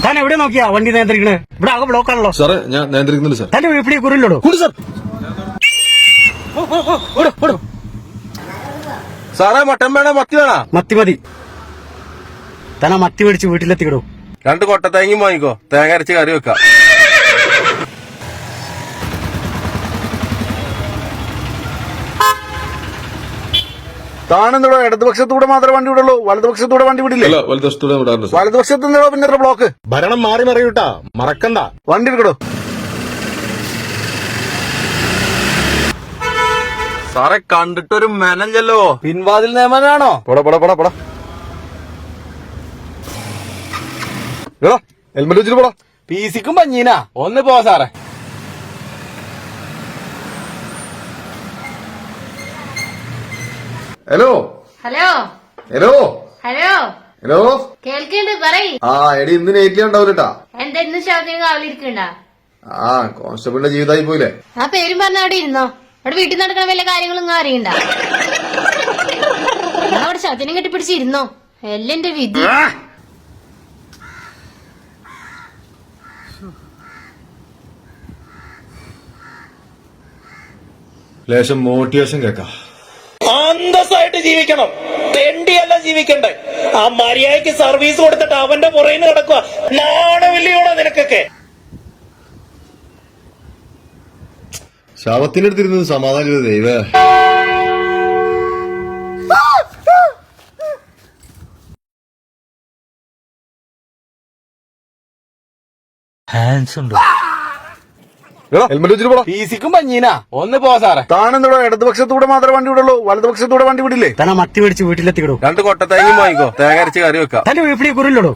താൻ എവിടെ നോക്കിയാ വണ്ടി നിയന്ത്രിക്കണേ? ഇവിടെ ആകെ ബ്ലോക്കാണല്ലോ. സാറേ ഞാൻ നിയന്ത്രിക്കുന്നില്ല സാർ. തന്റെ വീട്ടിൽ കുറില്ലോടോ? സാറേ മട്ടൻ വേണോ മത്തി വേണോ? മത്തി മതി. താൻ ആ മത്തി മേടിച്ച് വീട്ടിലെത്തിക്കടോ. 2 കൊട്ട തേങ്ങയും വാങ്ങിക്കോ, തേങ്ങ അരച്ച് കറി വെക്കാം. താനെന്തോ ഇടതുപക്ഷത്തൂടെ മാത്രമേ വണ്ടി വിടുള്ളൂ, വലതുപക്ഷത്തൂടെ വണ്ടി വിടില്ലേ? വലതുപക്ഷത്ത് നിന്നോ പിന്നെ ബ്ലോക്ക്. ഭരണം മാറി മറിയൂട്ടാ, മറക്കണ്ട. വണ്ടി എടുക്കടോ. സാറെ കണ്ടിട്ടൊരു മെനഞ്ഞല്ലോ, പിൻവാതിൽ നിയമനാണോ? പോടാ ഹെൽമെറ്റ് വെച്ചിട്ട് പോടാ. പീസിക്കും പഞ്ഞീനാ ഒന്ന് പോ സാറേ. Hello hello hello hello hello കേൾക്കണ്ട് പറയ്. എടി ഇന്ന് നൈറ്റ് ഉണ്ടാവില്ലട്ടാ. എന്താ ഇന്ന് ഷോപ്പിന് കാവലിരിക്കണ്ട? കോൺസ്റ്റബിളിന്റെ ജീവിതമായി പോയില്ലേ? ആ പേരും പറഞ്ഞ അവിടെ ഇരുന്നോ. അവിടെ വീട്ടിൽ നടക്കുന്ന വല്ല കാര്യങ്ങളൊന്നും അറിയണ്ട. ഞാൻ അവിടെ ശവത്തിനും കെട്ടിപ്പിടിച്ചിരുന്നോ. എല്ലാം എന്റെ വിധി. ലേശം മോട്ടിവേഷൻ കേക്കാം. അന്തസ്സായിട്ട് ജീവിക്കണം, തെണ്ടിയല്ല ജീവിക്കണ്ടേ. ആ മര്യാദയ്ക്ക് സർവീസ് കൊടുത്തിട്ട് അവന്റെ പുറകിന് കിടക്കുക. നാണമില്ലയോടെ നിനക്കൊക്കെ. ശവത്തിനടുത്തിരുന്നത് സമാധാനം ദൈവേ. ഹെൽമെറ്റ് വെച്ചിട്ട് പോടാ. പീസിക്കും പഞ്ഞീനാ ഒന്ന് പോ സാറേ. താനെന്തോ ഇടതുപക്ഷത്തൂടെ മാത്രമേ വണ്ടി വിടുള്ളൂ, വലതുപക്ഷത്തൂടെ വണ്ടി വിടില്ലേ? താൻ ആ മത്തി മേടിച്ച് വീട്ടിലെത്തിക്കടോ. 2 കൊട്ട തേങ്ങയും വാങ്ങിക്കോ, തേങ്ങ അരച്ച് കറി വെക്കാം. തന്റെ വീട്ടിൽ കുറില്ലോടോ?